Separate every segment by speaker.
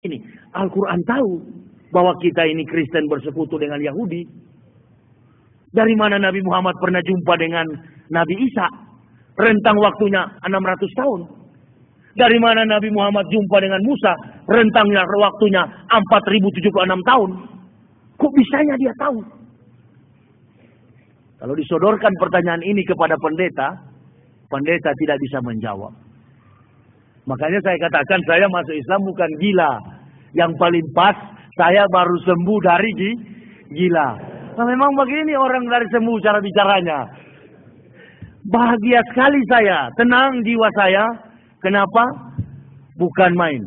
Speaker 1: Ini Al-Quran tahu bahwa kita ini Kristen bersekutu dengan Yahudi. Dari mana Nabi Muhammad pernah jumpa dengan Nabi Isa? Rentang waktunya 600 tahun. Dari mana Nabi Muhammad jumpa dengan Musa? Rentangnya waktunya 4076 tahun. Kok bisanya dia tahu? Kalau disodorkan pertanyaan ini kepada pendeta, pendeta tidak bisa menjawab. Makanya saya katakan saya masuk Islam bukan gila. Yang paling pas, saya baru sembuh dari gila. Nah, memang begini orang dari sembuh cara bicaranya. Bahagia sekali saya, tenang jiwa saya. Kenapa? Bukan main.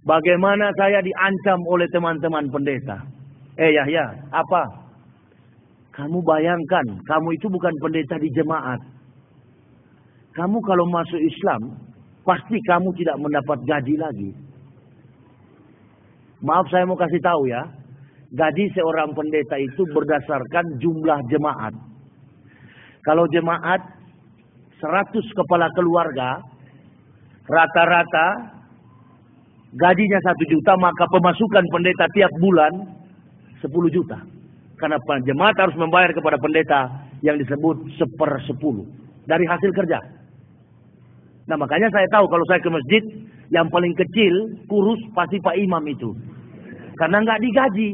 Speaker 1: Bagaimana saya diancam oleh teman-teman pendeta. Yahya, apa? Kamu bayangkan, kamu itu bukan pendeta di jemaat. Kamu kalau masuk Islam, pasti kamu tidak mendapat gaji lagi. Maaf saya mau kasih tahu ya. Gaji seorang pendeta itu berdasarkan jumlah jemaat. Kalau jemaat 100 kepala keluarga, rata-rata gajinya 1 juta, maka pemasukan pendeta tiap bulan 10 juta. Karena jemaat harus membayar kepada pendeta yang disebut 1/10 dari hasil kerja. Nah makanya saya tahu kalau saya ke masjid, yang paling kecil, kurus, pasti Pak Imam itu. Karena nggak digaji.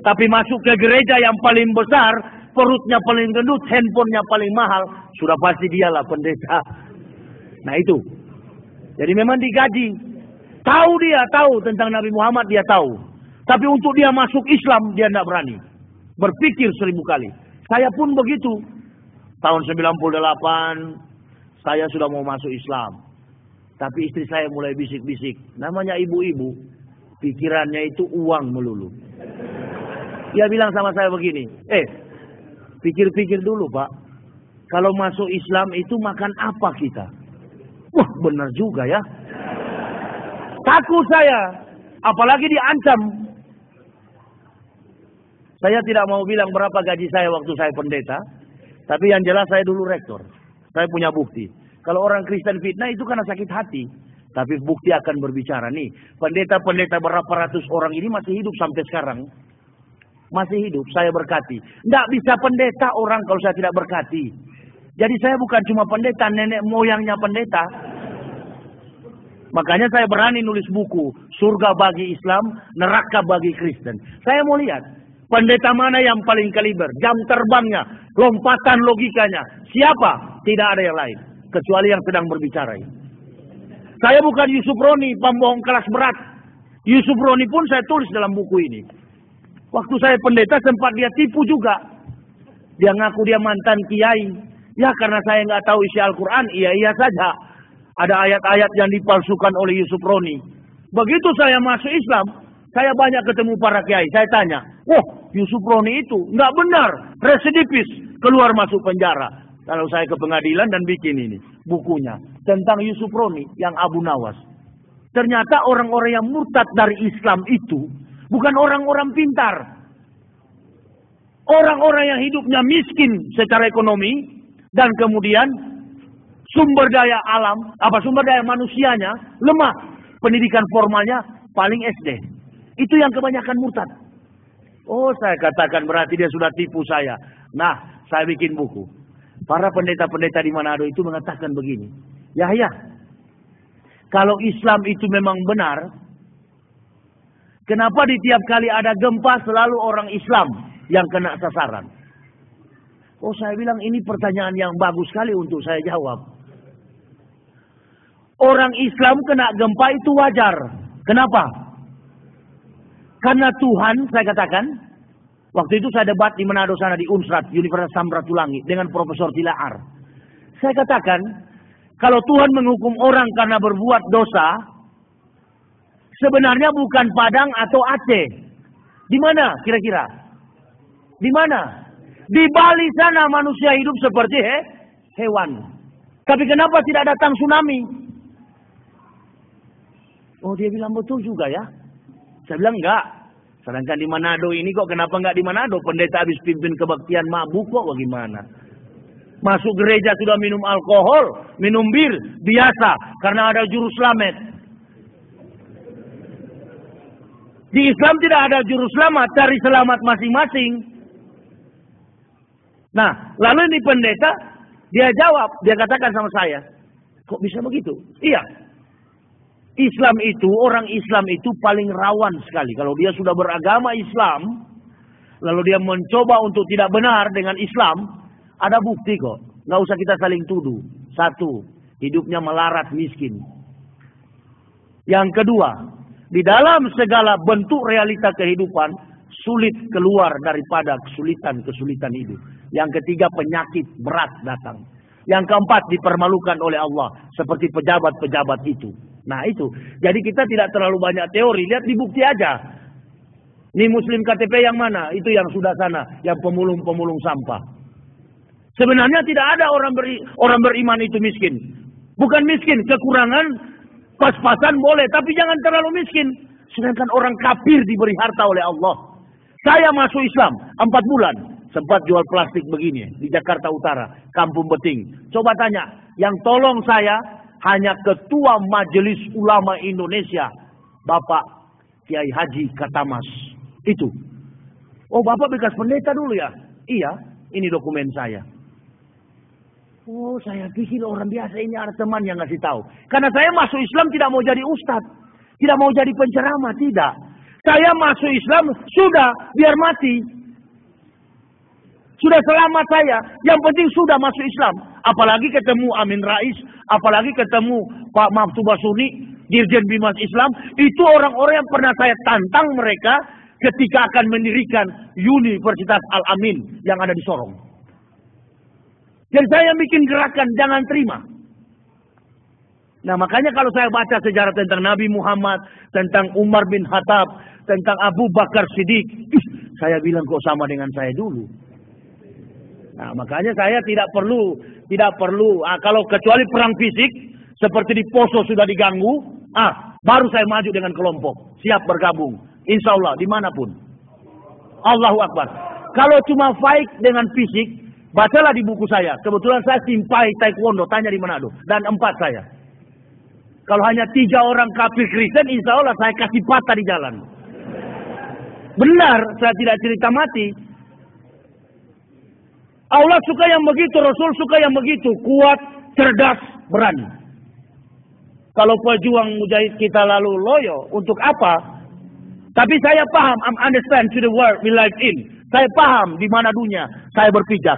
Speaker 1: Tapi masuk ke gereja yang paling besar, perutnya paling gendut, handphonenya paling mahal, sudah pasti dialah pendeta. Nah itu. Jadi memang digaji. Tahu dia, tahu tentang Nabi Muhammad, dia tahu. Tapi untuk dia masuk Islam, dia tidak berani. Berpikir 1000 kali. Saya pun begitu. Tahun 98, saya sudah mau masuk Islam. Tapi istri saya mulai bisik-bisik. Namanya ibu-ibu, pikirannya itu uang melulu. Dia bilang sama saya begini, pikir-pikir dulu Pak. Kalau masuk Islam itu makan apa kita? Wah benar juga ya. Takut saya. Apalagi diancam. Saya tidak mau bilang berapa gaji saya waktu saya pendeta. Tapi yang jelas saya dulu rektor. Saya punya bukti. Kalau orang Kristen fitnah itu karena sakit hati. Tapi bukti akan berbicara. Nih, pendeta-pendeta berapa ratus orang ini masih hidup sampai sekarang. Masih hidup, saya berkati. Tidak bisa pendeta orang kalau saya tidak berkati. Jadi saya bukan cuma pendeta, nenek moyangnya pendeta. Makanya saya berani nulis buku. Surga bagi Islam, neraka bagi Kristen. Saya mau lihat. Pendeta mana yang paling kaliber? Jam terbangnya, lompatan logikanya. Siapa? Tidak ada yang lain. Kecuali yang sedang berbicara. Saya bukan Yusuf Roni, pembohong kelas berat. Yusuf Roni pun saya tulis dalam buku ini. Waktu saya pendeta sempat dia tipu juga. Dia ngaku dia mantan kiai. Ya karena saya nggak tahu isi Al-Quran, iya saja. Ada ayat-ayat yang dipalsukan oleh Yusuf Roni. Begitu saya masuk Islam, saya banyak ketemu para kiai. Saya tanya, Yusuf Roni itu nggak benar, residivis, keluar masuk penjara. Kalau saya ke pengadilan dan bikin ini bukunya tentang Yusuf Roni yang Abu Nawas. Ternyata orang-orang yang murtad dari Islam itu bukan orang-orang pintar. Orang-orang yang hidupnya miskin secara ekonomi dan kemudian sumber daya alam, sumber daya manusianya lemah. Pendidikan formalnya paling SD. Itu yang kebanyakan murtad. Oh, saya katakan berarti dia sudah tipu saya. Nah, saya bikin buku. Para pendeta-pendeta di Manado itu mengatakan begini. Yahya, kalau Islam itu memang benar, kenapa di tiap kali ada gempa selalu orang Islam yang kena sasaran? Oh, saya bilang ini pertanyaan yang bagus sekali untuk saya jawab. Orang Islam kena gempa itu wajar. Kenapa? Karena Tuhan, saya katakan, waktu itu saya debat di Manado sana di Unsrat, Universitas Samratulangi dengan Profesor Tilaar. Saya katakan, kalau Tuhan menghukum orang karena berbuat dosa, sebenarnya bukan Padang atau Aceh. Di mana kira-kira? Di mana? Di Bali sana manusia hidup seperti hewan. Tapi kenapa tidak datang tsunami? Oh, dia bilang betul juga ya. Saya bilang enggak. Sedangkan di Manado ini kok kenapa enggak di Manado? Pendeta habis pimpin kebaktian mabuk kok bagaimana? Masuk gereja sudah minum alkohol, minum bir, biasa. Karena ada juru selamat. Di Islam tidak ada juru selamat, cari selamat masing-masing. Nah, lalu ini pendeta, dia jawab, dia katakan sama saya, kok bisa begitu? Iya. Islam itu, orang Islam itu paling rawan sekali. Kalau dia sudah beragama Islam, lalu dia mencoba untuk tidak benar dengan Islam, ada bukti kok. Nggak usah kita saling tuduh. Satu, hidupnya melarat miskin. Yang kedua, di dalam segala bentuk realita kehidupan, sulit keluar daripada kesulitan-kesulitan hidup. Yang ketiga, penyakit berat datang. Yang keempat, dipermalukan oleh Allah. Seperti pejabat-pejabat itu. Nah itu. Jadi kita tidak terlalu banyak teori. Lihat di bukti aja. Ini Muslim KTP yang mana? Itu yang sudah sana. Yang pemulung-pemulung sampah. Sebenarnya tidak ada orang beriman itu miskin. Bukan miskin, kekurangan. Pas-pasan boleh, tapi jangan terlalu miskin. Sedangkan orang kafir diberi harta oleh Allah. Saya masuk Islam 4 bulan. Sempat jual plastik begini di Jakarta Utara, Kampung Beting. Coba tanya, yang tolong saya hanya Ketua Majelis Ulama Indonesia, Bapak Kiai Haji Katamas. Itu. Oh, Bapak bekas pendeta dulu ya? Iya, ini dokumen saya. Oh, saya pikir orang biasa ini ada teman yang ngasih tahu. Karena saya masuk Islam tidak mau jadi ustadz. Tidak mau jadi penceramah, tidak. Saya masuk Islam, sudah, biar mati. Sudah selamat saya. Yang penting sudah masuk Islam. Apalagi ketemu Amin Rais, apalagi ketemu Pak Maftu Basuni, Dirjen Bimas Islam. Itu orang-orang yang pernah saya tantang mereka ketika akan mendirikan Universitas Al-Amin yang ada di Sorong. Jadi saya bikin gerakan jangan terima. Nah makanya kalau saya baca sejarah tentang Nabi Muhammad, tentang Umar bin Khattab, tentang Abu Bakar Siddiq, saya bilang kok sama dengan saya dulu. Nah makanya saya tidak perlu, kalau kecuali perang fisik, seperti di Poso sudah diganggu, baru saya maju dengan kelompok, siap bergabung, insya Allah dimanapun. Allahu Akbar. Kalau cuma fight dengan fisik, bacalah di buku saya. Kebetulan saya simpai taekwondo, tanya di Manado. Dan 4 saya. Kalau hanya 3 orang kafir Kristen, insya Allah saya kasih patah di jalan. Benar, saya tidak cerita mati. Allah suka yang begitu, Rasul suka yang begitu. Kuat, cerdas, berani. Kalau pejuang mujahid kita lalu loyo, untuk apa? Tapi saya paham, understand to the world we live in. Saya paham di mana dunia saya berpijak.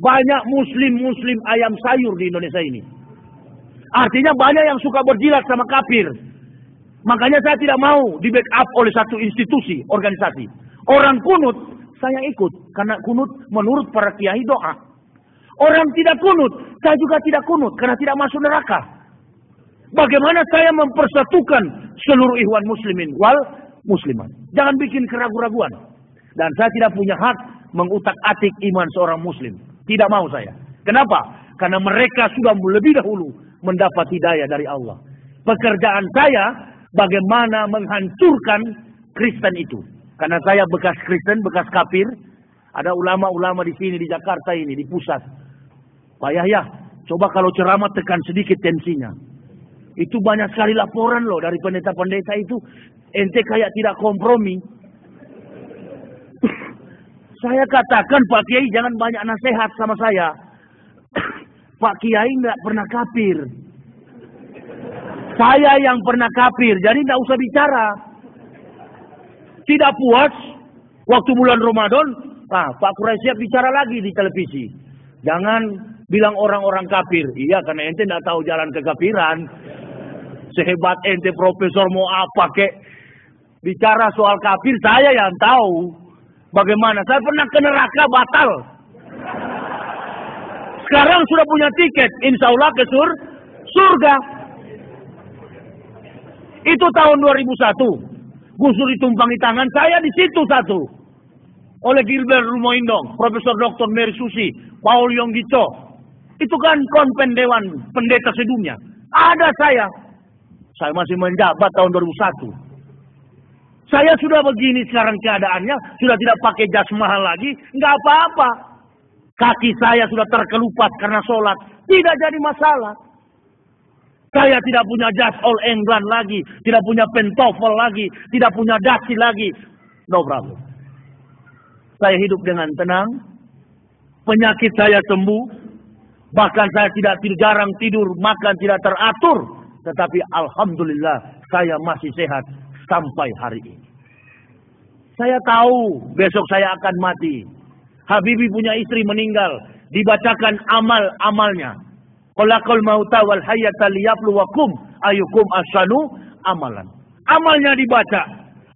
Speaker 1: Banyak muslim ayam sayur di Indonesia ini. Artinya banyak yang suka berjilat sama kafir. Makanya saya tidak mau di backup oleh satu institusi, organisasi. Orang kunut, saya ikut. Karena kunut menurut para kiai doa. Orang tidak kunut, saya juga tidak kunut. Karena tidak masuk neraka. Bagaimana saya mempersatukan seluruh ikhwan muslimin wal musliman. Jangan bikin keraguan-raguan. Dan saya tidak punya hak mengutak-atik iman seorang muslim. Tidak mau saya. Kenapa? Karena mereka sudah lebih dahulu mendapat hidayah dari Allah. Pekerjaan saya bagaimana menghancurkan Kristen itu. Karena saya bekas Kristen, bekas kafir. Ada ulama-ulama di sini, di Jakarta ini, di pusat. Pak Yahya, coba kalau ceramah tekan sedikit tensinya. Itu banyak sekali laporan loh dari pendeta-pendeta itu. Ente kayak tidak kompromi. Saya katakan Pak Kiai jangan banyak nasihat sama saya. Pak Kiai nggak pernah kafir. Saya yang pernah kafir, jadi nggak usah bicara. Tidak puas, waktu bulan Ramadan, Pak Quraisyah bicara lagi di televisi. Jangan bilang orang-orang kafir. Iya, karena ente nggak tahu jalan kekafiran. Sehebat ente profesor mau apa kek. Bicara soal kafir, saya yang tahu. Bagaimana? Saya pernah ke neraka batal. Sekarang sudah punya tiket. Insya Allah ke surga. Itu tahun 2001. Gus Dur ditumpangi tangan. Saya di situ satu. Oleh Gilbert Rumoindong. Profesor Dr. Mary Susi. Paul Yonggito. Itu kan konven Dewan Pendeta Sedunia. Ada saya. Saya masih menjabat tahun 2001. Saya sudah begini sekarang keadaannya, sudah tidak pakai jas mahal lagi, nggak apa-apa. Kaki saya sudah terkelupas karena sholat, tidak jadi masalah. Saya tidak punya jas All England lagi, tidak punya pentofel lagi, tidak punya dasi lagi. No problem. Saya hidup dengan tenang, penyakit saya sembuh, bahkan saya tidak jarang tidur, makan tidak teratur. Tetapi alhamdulillah saya masih sehat sampai hari ini. Saya tahu besok saya akan mati. Habibie punya istri meninggal, dibacakan amal-amalnya. Qalaqal mauta wal hayata liyabluwakum ayyukum ahsanu amalan. Amalnya dibaca,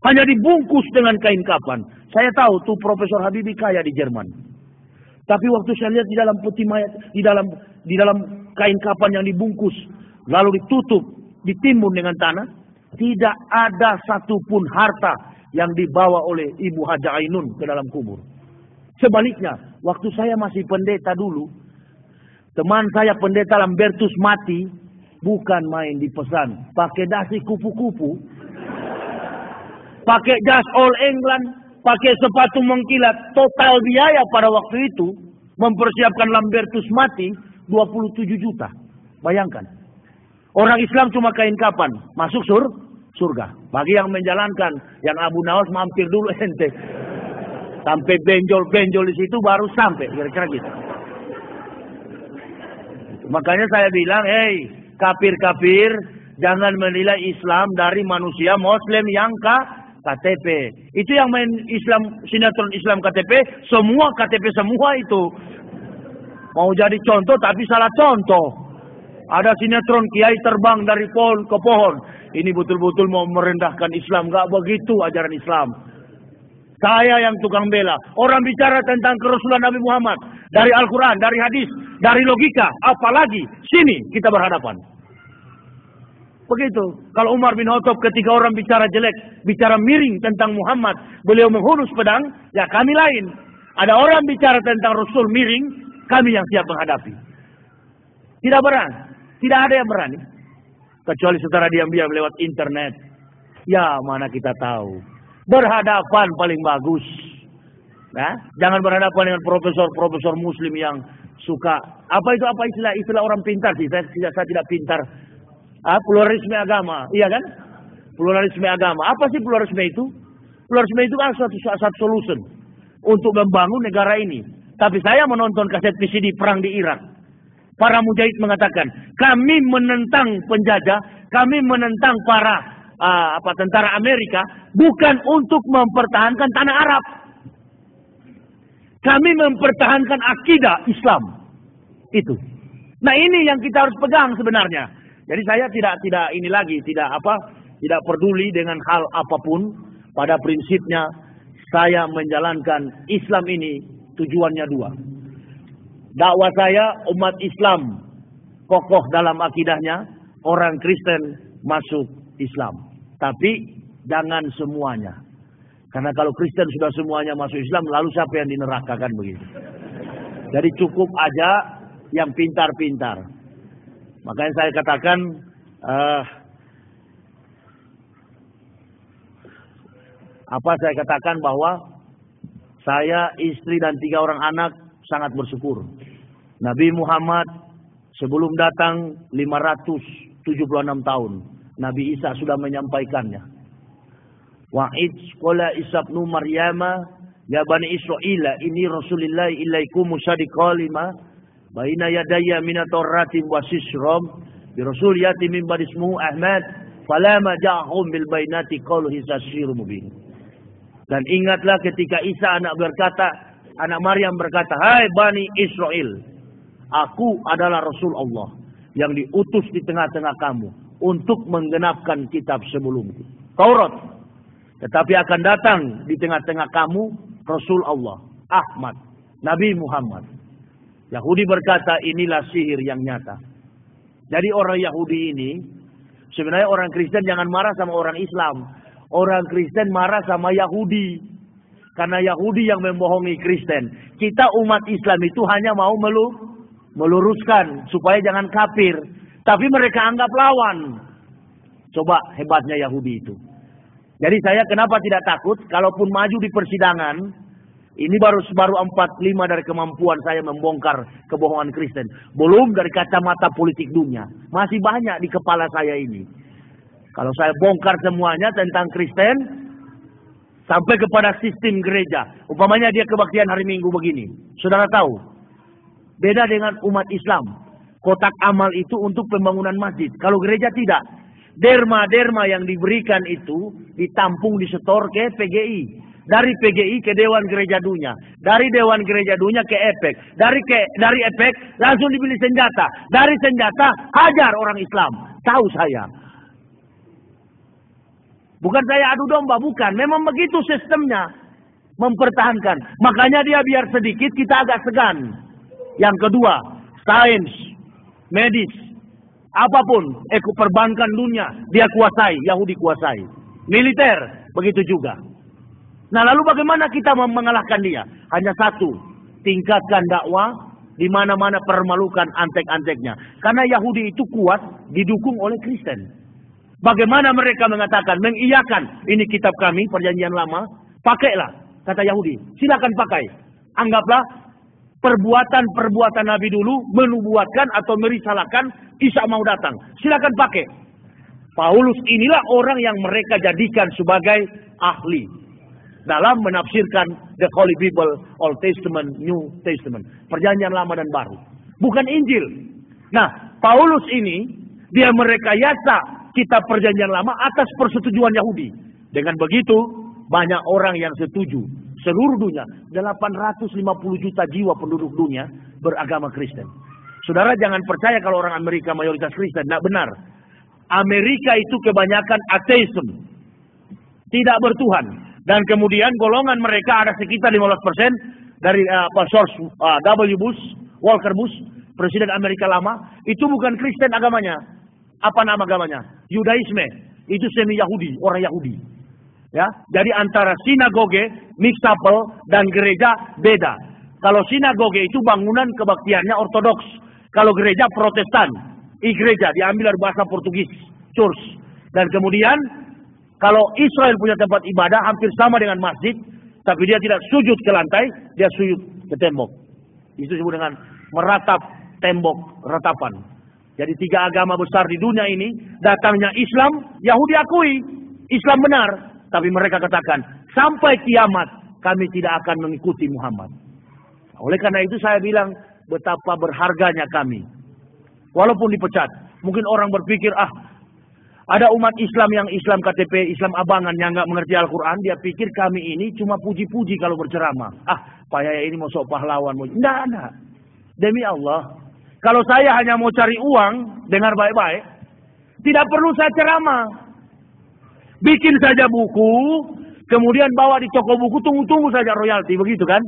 Speaker 1: hanya dibungkus dengan kain kafan. Saya tahu tuh Profesor Habibie kaya di Jerman. Tapi waktu saya lihat di dalam peti mayat, di dalam kain kafan yang dibungkus, lalu ditutup, ditimbun dengan tanah, tidak ada satupun harta yang dibawa oleh Ibu Haja Ainun ke dalam kubur. Sebaliknya, waktu saya masih pendeta dulu, teman saya pendeta Lambertus mati, bukan main dipesan, pakai dasi kupu-kupu, pakai jas All England, pakai sepatu mengkilat. Total biaya pada waktu itu mempersiapkan Lambertus mati 27 juta. Bayangkan. Orang Islam cuma kain kapan, masuk surga. Bagi yang menjalankan, yang Abu Nawas mampir dulu ente. Sampai benjol-benjol di situ baru sampai, kira-kira gitu. Makanya saya bilang, hey, kafir-kafir, jangan menilai Islam dari manusia Muslim yang KTP. Itu yang main Islam, sinetron Islam KTP, semua KTP semua itu. Mau jadi contoh tapi salah contoh. Ada sinetron kiai terbang dari pohon ke pohon. Ini betul-betul mau merendahkan Islam. Gak begitu ajaran Islam. Saya yang tukang bela. Orang bicara tentang kerasulan Nabi Muhammad. Dari Al-Quran, dari hadis, dari logika. Apalagi sini kita berhadapan. Begitu. Kalau Umar bin Khattab ketika orang bicara jelek, bicara miring tentang Muhammad, beliau menghunus pedang, ya kami lain. Ada orang bicara tentang Rasul miring, kami yang siap menghadapi. Tidak berani. Tidak ada yang berani. Kecuali secara diam-diam lewat internet. Ya mana kita tahu. Berhadapan paling bagus. Nah, jangan berhadapan dengan profesor-profesor muslim yang suka. Apa istilah orang pintar sih. Saya tidak pintar. Pluralisme agama. Iya kan? Pluralisme agama. Apa sih pluralisme itu? Pluralisme itu kan satu solution untuk membangun negara ini. Tapi saya menonton kaset VCD perang di Irak. Para mujahid mengatakan, kami menentang penjajah, kami menentang para tentara Amerika bukan untuk mempertahankan tanah Arab. Kami mempertahankan akidah Islam. Itu. Nah, ini yang kita harus pegang sebenarnya. Jadi saya tidak peduli dengan hal apapun. Pada prinsipnya saya menjalankan Islam ini tujuannya dua. Dakwah saya umat Islam kokoh dalam akidahnya, orang Kristen masuk Islam. Tapi jangan semuanya. Karena kalau Kristen sudah semuanya masuk Islam, lalu siapa yang di neraka kan begitu. Jadi cukup aja yang pintar-pintar. Makanya saya katakan saya katakan bahwa saya, istri dan 3 orang anak sangat bersyukur. Nabi Muhammad sebelum datang 576 tahun. Nabi Isa sudah menyampaikannya. Wa'id qala Isa ibn Maryam ya bani Israil ini Rasulullah ilaikum musaddiqan lima baina yadayya min at-taurati wa sisram bi rasul yati min bani ismuhu Ahmad falama ja'ahum bil bainati qalu hisasir mubin. Dan ingatlah ketika Isa anak Maryam berkata, hai bani Israel, aku adalah Rasul Allah yang diutus di tengah-tengah kamu untuk menggenapkan kitab sebelumku, Taurat. Tetapi akan datang di tengah-tengah kamu Rasul Allah, Ahmad, Nabi Muhammad. Yahudi berkata, inilah sihir yang nyata. Jadi orang Yahudi ini, sebenarnya orang Kristen jangan marah sama orang Islam. Orang Kristen marah sama Yahudi. Karena Yahudi yang membohongi Kristen. Kita umat Islam itu hanya mau meluruskan supaya jangan kafir. Tapi mereka anggap lawan. Coba hebatnya Yahudi itu. Jadi saya kenapa tidak takut? Kalaupun maju di persidangan, Ini baru 45 dari kemampuan saya membongkar kebohongan Kristen. Belum dari kacamata politik dunia. Masih banyak di kepala saya ini. Kalau saya bongkar semuanya tentang Kristen, sampai kepada sistem gereja. Umpamanya dia kebaktian hari Minggu begini. Saudara tahu, beda dengan umat Islam. Kotak amal itu untuk pembangunan masjid. Kalau gereja tidak. Derma-derma yang diberikan itu ditampung, disetor ke PGI. Dari PGI ke Dewan Gereja Dunia. Dari Dewan Gereja Dunia ke EPEK. Dari EPEK langsung dibeli senjata. Dari senjata hajar orang Islam. Tahu saya. Bukan saya adu domba, bukan. Memang begitu sistemnya. Mempertahankan. Makanya dia biar sedikit, kita agak segan. Yang kedua, sains, medis, apapun, perbankan dunia, dia kuasai, Yahudi kuasai. Militer, begitu juga. Nah lalu bagaimana kita mengalahkan dia? Hanya satu, tingkatkan dakwah, di mana-mana permalukan antek-anteknya. Karena Yahudi itu kuat, didukung oleh Kristen. Bagaimana mereka mengatakan, mengiyakan, ini kitab kami, perjanjian lama, pakailah, kata Yahudi, silakan pakai. Anggaplah perbuatan-perbuatan Nabi dulu, menubuatkan atau merisalahkan, Isa mau datang, silakan pakai. Paulus inilah orang yang mereka jadikan sebagai ahli dalam menafsirkan the Holy Bible, Old Testament, New Testament, perjanjian lama dan baru. Bukan Injil. Nah, Paulus ini, dia merekayasa kitab perjanjian lama atas persetujuan Yahudi. Dengan begitu, banyak orang yang setuju. Seluruh dunia, 850 juta jiwa penduduk dunia beragama Kristen. Saudara jangan percaya kalau orang Amerika mayoritas Kristen. Tidak benar. Amerika itu kebanyakan ateisme. Tidak bertuhan. Dan kemudian golongan mereka ada sekitar 15% dari source W. Bush, Walker Bush, Presiden Amerika lama. Itu bukan Kristen agamanya. Apa nama agamanya? Yudaisme. Itu semi Yahudi, orang Yahudi. Ya, jadi antara sinagoge, mixtapel, dan gereja beda. Kalau sinagoge itu bangunan kebaktiannya ortodoks. Kalau gereja Protestan, gereja diambil dari bahasa Portugis, church. Dan kemudian kalau Israel punya tempat ibadah hampir sama dengan masjid, tapi dia tidak sujud ke lantai, dia sujud ke tembok. Itu disebut dengan meratap tembok ratapan. Jadi 3 agama besar di dunia ini, datangnya Islam, Yahudi akui, Islam benar. Tapi mereka katakan, sampai kiamat kami tidak akan mengikuti Muhammad. Oleh karena itu saya bilang, betapa berharganya kami. Walaupun dipecat. Mungkin orang berpikir, ada umat Islam yang Islam KTP, Islam abangan yang nggak mengerti Al-Quran. Dia pikir kami ini cuma puji-puji kalau berceramah. Pak Yaya ini mau sok pahlawan. Enggak. Demi Allah. Kalau saya hanya mau cari uang, dengar baik-baik. Tidak perlu saya ceramah. Bikin saja buku, kemudian bawa di toko buku, tunggu-tunggu saja royalti. Begitu kan?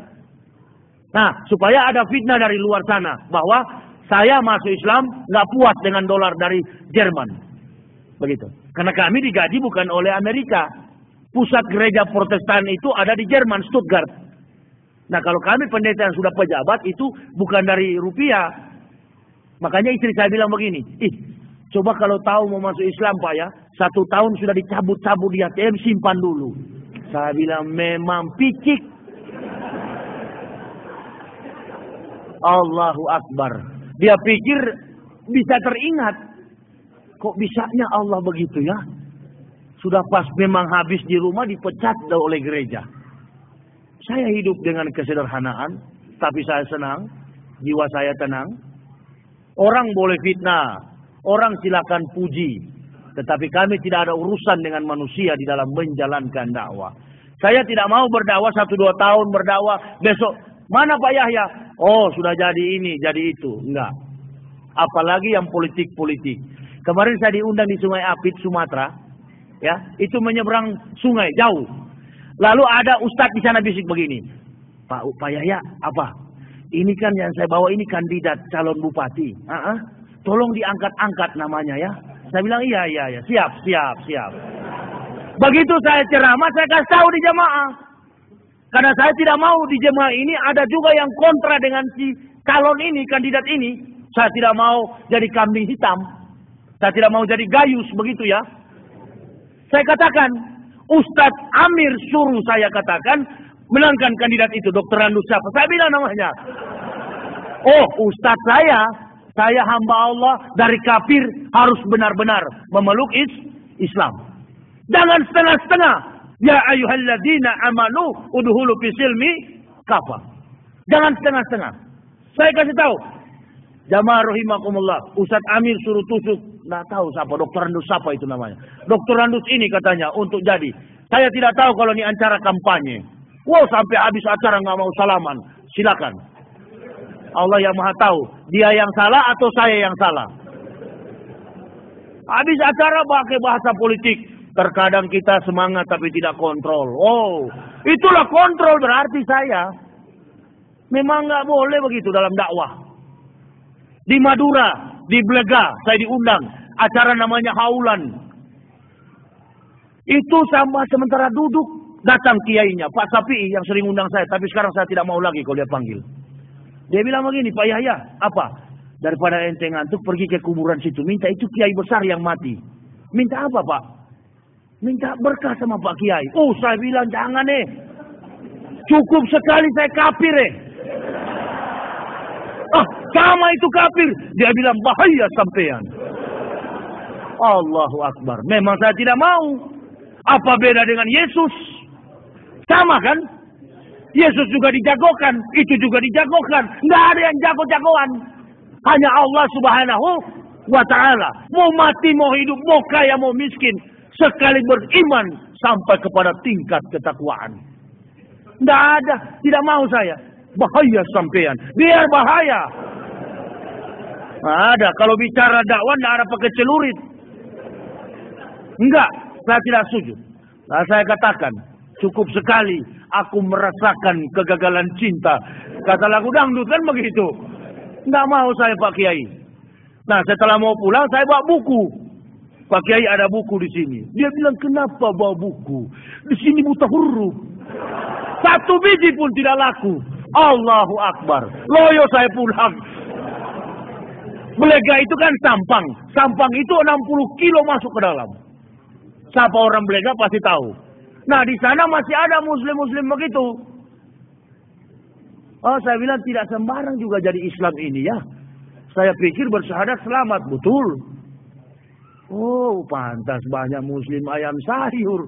Speaker 1: Nah, supaya ada fitnah dari luar sana. Bahwa saya masuk Islam, nggak puas dengan dolar dari Jerman. Begitu. Karena kami digaji bukan oleh Amerika. Pusat gereja Protestan itu ada di Jerman, Stuttgart. Nah kalau kami pendeta yang sudah pejabat itu bukan dari rupiah. Makanya istri saya bilang begini, coba kalau tahu mau masuk Islam Pak ya, 1 tahun sudah dicabut-cabut di ATM, simpan dulu. Saya bilang memang picik. Allahu Akbar. Dia pikir bisa teringat. Kok bisanya Allah begitu ya? Sudah pas memang habis di rumah dipecat oleh gereja. Saya hidup dengan kesederhanaan, tapi saya senang, jiwa saya tenang. Orang boleh fitnah, orang silakan puji, tetapi kami tidak ada urusan dengan manusia di dalam menjalankan dakwah. Saya tidak mau berdakwah 1-2 tahun berdakwah, besok mana Pak Yahya? Oh sudah jadi ini, jadi itu. Enggak. Apalagi yang politik-politik. Kemarin saya diundang di Sungai Apit, Sumatera, ya, itu menyeberang sungai jauh. Lalu ada ustadz di sana bisik begini, Pak Yahya, apa? Ini kan yang saya bawa ini kandidat calon bupati. Tolong diangkat-angkat namanya ya. Saya bilang iya, siap. Begitu saya ceramah, saya kasih tahu di jemaah. Karena saya tidak mau di jemaah ini ada juga yang kontra dengan si calon ini, kandidat ini. Saya tidak mau jadi kambing hitam. Saya tidak mau jadi gayus, begitu ya. Saya katakan, Ustadz Amir suruh saya katakan, menangkan kandidat itu, Dr. Randus siapa? Saya bilang namanya. Oh, Ustadz saya hamba Allah dari kafir harus benar-benar memeluk Islam. Jangan setengah-setengah. Ya ayyuhalladzina amanu udhulu fi silmi kafa. Jangan setengah-setengah. Saya kasih tahu. Jamaah rahimakumullah, Ustadz Amir suruh tusuk, nggak tahu siapa, Dr. Randus siapa itu namanya. Dr. Randus ini katanya untuk jadi. Saya tidak tahu kalau ini acara kampanye. Wow, sampai habis acara nggak mau salaman. Silakan. Allah yang maha tahu. Dia yang salah atau saya yang salah. Habis acara pakai bahasa politik. Terkadang kita semangat tapi tidak kontrol. Oh, itulah kontrol berarti saya. Memang nggak boleh begitu dalam dakwah. Di Madura, di Blega, saya diundang. Acara namanya Haulan. Itu sama sementara duduk, datang kiainya, Pak Sapi yang sering undang saya. Tapi sekarang saya tidak mau lagi kalau dia panggil. Dia bilang begini, Pak Yahya, apa? Daripada ente ngantuk, pergi ke kuburan situ. Minta itu kiai besar yang mati. Minta apa, Pak? Minta berkah sama Pak Kiai. Oh, saya bilang, jangan cukup sekali saya kafir sama itu kafir. Dia bilang bahaya sampean. Allahu Akbar. Memang saya tidak mau. Apa beda dengan Yesus? Sama kan? Yesus juga dijagokan. Itu juga dijagokan. Nggak ada yang jago-jagoan. Hanya Allah Subhanahu wa ta'ala. Mau mati, mau hidup, mau kaya, mau miskin. Sekali beriman sampai kepada tingkat ketakwaan. Nggak ada. Tidak mau saya. Bahaya sampean. Biar bahaya. Ada. Kalau bicara dakwah tidak ada pakai celurit. Enggak. Saya tidak setuju. Nah, saya katakan. Cukup sekali aku merasakan kegagalan cinta. Kata lagu dangdut kan begitu. Enggak mau saya Pak Kiai. Nah, setelah mau pulang saya bawa buku. Pak Kiai ada buku di sini. Dia bilang kenapa bawa buku? Di sini buta huruf. Satu biji pun tidak laku. Allahu Akbar. Loyo saya pulang. Blega itu kan Sampang. Sampang itu 60 kilo masuk ke dalam. Siapa orang Blega pasti tahu. Nah di sana masih ada muslim-muslim begitu. Oh saya bilang tidak sembarang juga jadi Islam ini ya. Saya pikir bersyahadat selamat. Betul. Oh pantas banyak muslim ayam sayur.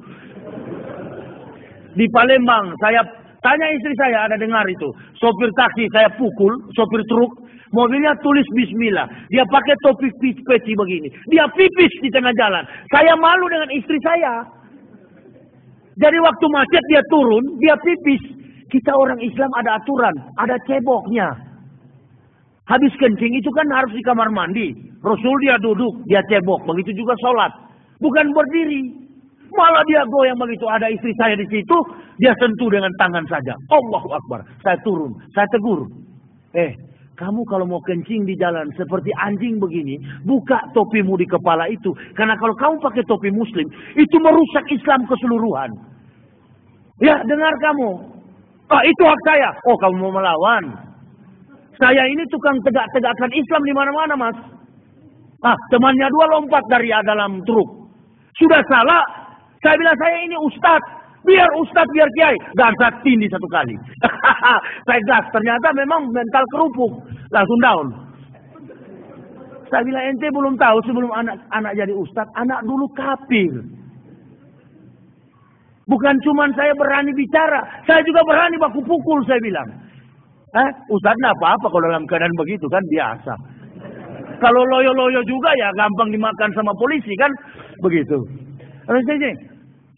Speaker 1: Di Palembang saya tanya istri saya, ada dengar itu. Sopir taksi saya pukul, sopir truk. Mobilnya tulis bismillah. Dia pakai topi peci begini. Dia pipis di tengah jalan. Saya malu dengan istri saya. Jadi waktu macet dia turun, dia pipis. Kita orang Islam ada aturan, ada ceboknya. Habis kencing itu kan harus di kamar mandi. Rasul dia duduk, dia cebok. Begitu juga sholat. Bukan berdiri. Malah dia goyang begitu. Ada istri saya di situ, dia sentuh dengan tangan saja. Allahu Akbar. Saya turun, saya tegur. Kamu kalau mau kencing di jalan seperti anjing begini, buka topimu di kepala itu. Karena kalau kamu pakai topi muslim, itu merusak Islam keseluruhan. Ya, dengar kamu. Itu hak saya. Oh, kamu mau melawan. Saya ini tukang tegak-tegakkan Islam di mana-mana, Mas. Temannya dua lompat dari dalam truk. Sudah salah. Saya bilang, saya ini ustadz. Biar ustadz, biar kiai. Gansat tindih satu kali. Saya gas. Ternyata memang mental kerupuk. Langsung down. Saya bilang, ente belum tahu sebelum anak jadi ustadz. Anak dulu kafir. Bukan cuma saya berani bicara. Saya juga berani baku pukul, saya bilang. Ustadz enggak apa-apa kalau dalam keadaan begitu kan biasa. Kalau loyo-loyo juga ya gampang dimakan sama polisi kan. Begitu. Terus saya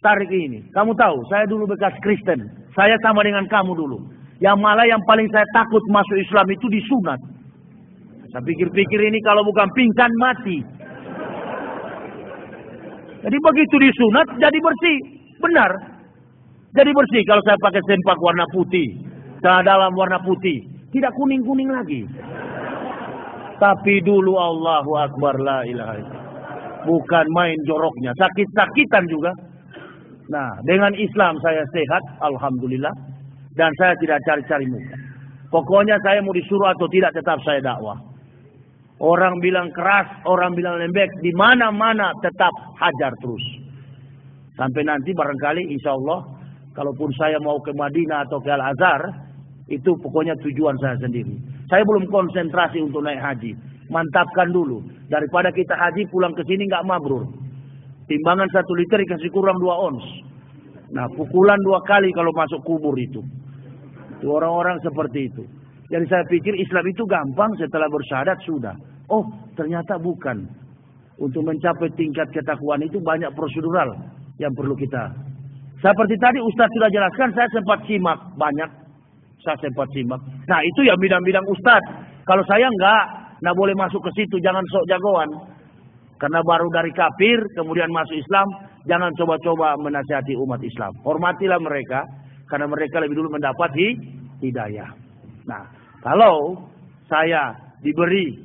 Speaker 1: tarik ini. Kamu tahu, saya dulu bekas Kristen. Saya sama dengan kamu dulu. Yang malah yang paling saya takut masuk Islam itu disunat. Saya pikir-pikir ini kalau bukan pingsan mati. Jadi begitu disunat jadi bersih. Benar. Jadi bersih kalau saya pakai sempak warna putih. Celana dalam warna putih. Tidak kuning-kuning lagi. Tapi dulu Allahu Akbar la ilaha illallah. Bukan main joroknya. Sakit-sakitan juga. Nah, dengan Islam saya sehat, alhamdulillah, dan saya tidak cari-cari muka. Pokoknya saya mau disuruh atau tidak tetap saya dakwah. Orang bilang keras, orang bilang lembek, di mana-mana tetap hajar terus. Sampai nanti barangkali insya Allah Kalaupun saya mau ke Madinah atau ke Al-Azhar, itu pokoknya tujuan saya sendiri. Saya belum konsentrasi untuk naik haji. Mantapkan dulu. Daripada kita haji pulang ke sini nggak mabrur. Timbangan 1 liter dikasih kurang 2 ons. Nah, pukulan 2 kali kalau masuk kubur itu. Itu orang-orang seperti itu. Jadi saya pikir Islam itu gampang, setelah bersyahadat sudah. Oh, ternyata bukan. Untuk mencapai tingkat ketakwaan itu banyak prosedural yang perlu kita. Seperti tadi Ustaz sudah jelaskan, saya sempat simak banyak. Saya sempat simak. Nah, itu ya bidang-bidang Ustaz. Kalau saya enggak boleh masuk ke situ, jangan sok jagoan. Karena baru dari kafir, kemudian masuk Islam, jangan coba-coba menasihati umat Islam. Hormatilah mereka, karena mereka lebih dulu mendapat hidayah. Nah, kalau saya diberi,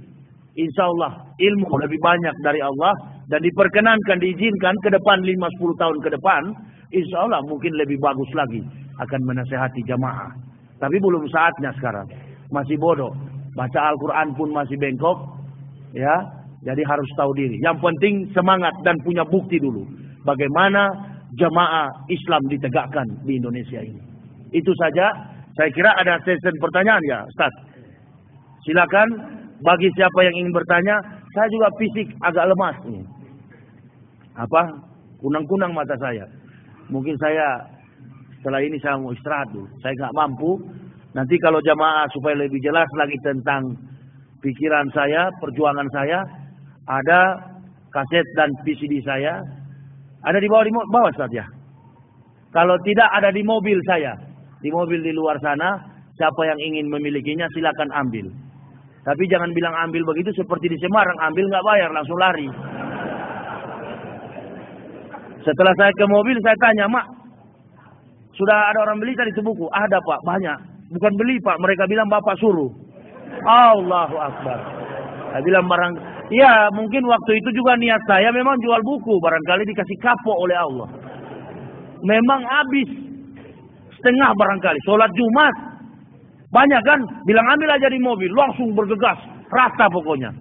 Speaker 1: insya Allah, ilmu lebih banyak dari Allah, dan diperkenankan, diizinkan ke depan 5-10 tahun ke depan, insya Allah mungkin lebih bagus lagi akan menasihati jamaah. Tapi belum saatnya sekarang. Masih bodoh. Baca Al-Quran pun masih bengkok. Ya, jadi harus tahu diri. Yang penting semangat dan punya bukti dulu. Bagaimana jamaah Islam ditegakkan di Indonesia ini. Itu saja. Saya kira ada sesi pertanyaan ya, Ustaz. Silakan bagi siapa yang ingin bertanya. Saya juga fisik agak lemas nih. Kunang-kunang mata saya. Mungkin saya setelah ini saya mau istirahat dulu. Saya nggak mampu. Nanti kalau jamaah supaya lebih jelas lagi tentang pikiran saya, perjuangan saya, ada kaset dan VCD saya. Ada di bawah Ustaz ya. Kalau tidak ada di mobil saya. Di mobil di luar sana, siapa yang ingin memilikinya silakan ambil. Tapi jangan bilang ambil begitu seperti di Semarang, ambil nggak bayar, langsung lari. Setelah saya ke mobil, saya tanya, Mak, sudah ada orang beli tadi itu buku? Ada Pak, banyak. Bukan beli Pak, mereka bilang Bapak suruh. Allahu Akbar. Saya bilang ya mungkin waktu itu juga niat saya memang jual buku. Barangkali dikasih kapok oleh Allah. Memang habis. Setengah barangkali. Sholat Jumat. Banyak kan? Bilang ambil aja di mobil. Langsung bergegas. Rata pokoknya.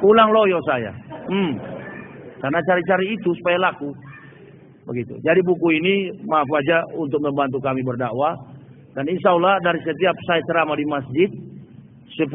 Speaker 1: Pulang loyo saya. Karena cari-cari itu supaya laku. Begitu. Jadi buku ini maaf aja untuk membantu kami berdakwah. Dan insya Allah dari setiap saya ceramah di masjid 10